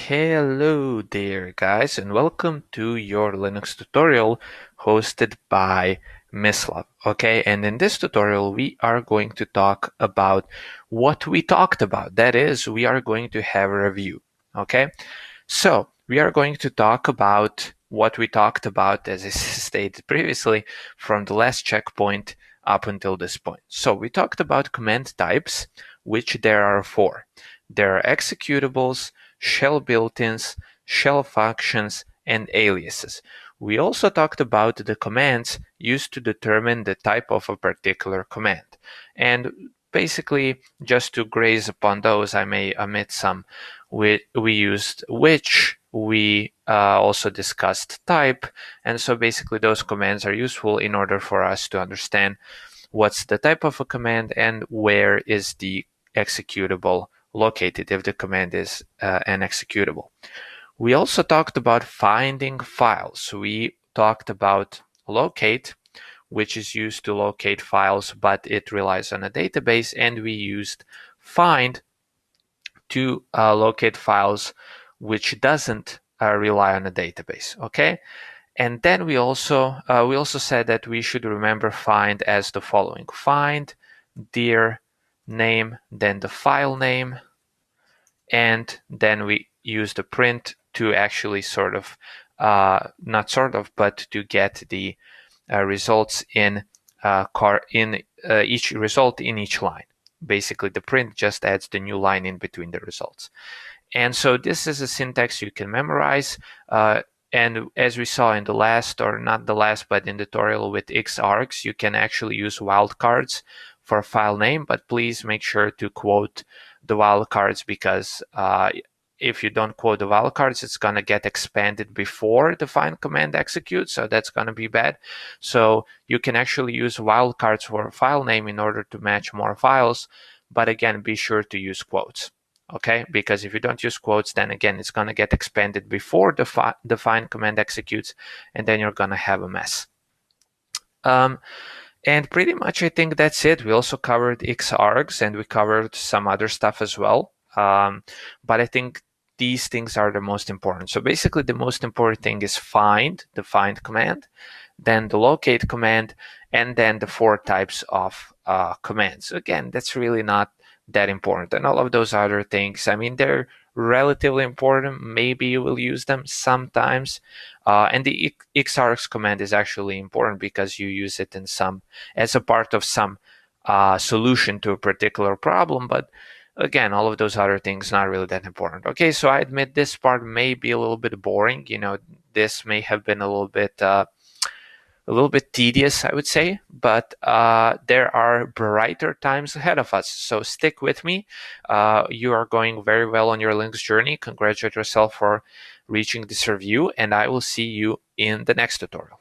Hello there guys and welcome to your Linux tutorial hosted by Mislav. Okay, and in this tutorial we are going to talk about what we talked about. That is, we are going to have a review. Okay, so we are going to talk about what we talked about, as I stated previously, from the last checkpoint up until this point. So we talked about command types, which there are four. There are executables, shell built-ins, shell functions, and aliases. We also talked about the commands used to determine the type of a particular command. And basically, just to graze upon those, I may omit some. We used which, we also discussed type, and so basically those commands are useful in order for us to understand what's the type of a command and where is the executable located if the command is an executable. We also talked about finding files. We talked about locate, which is used to locate files, but it relies on a database, and we used find to locate files which doesn't rely on a database. Okay, and then we also said that we should remember find as the following: find dir name, then the file name, and then we use the print to actually but to get the results in each result in each line. Basically, the print just adds the new line in between the results. And so this is a syntax you can memorize. And as we saw in the last, or not the last, but in the tutorial with xargs, you can actually use wildcards for a file name, but please make sure to quote the wildcards, because if you don't quote the wildcards, it's going to get expanded before the find command executes, so that's going to be bad. So you can actually use wildcards for a file name in order to match more files, but again, be sure to use quotes. Okay, because if you don't use quotes, then again, it's going to get expanded before the find command executes, and then you're going to have a mess. And pretty much I think that's it. We also covered xargs, and we covered some other stuff as well. But I think these things are the most important. So basically, the most important thing is find, the find command, then the locate command, and then the four types of commands. Again, that's really not that important. And all of those other things, I mean, they're relatively important. Maybe you will use them sometimes. And the xargs command is actually important because you use it in as a part of some solution to a particular problem. But again, all of those other things not really that important. Okay, so I admit this part may be a little bit boring. You know, this may have been a little bit tedious, I would say, but there are brighter times ahead of us. So stick with me. You are going very well on your Linux journey. Congratulate yourself for reaching this review, and I will see you in the next tutorial.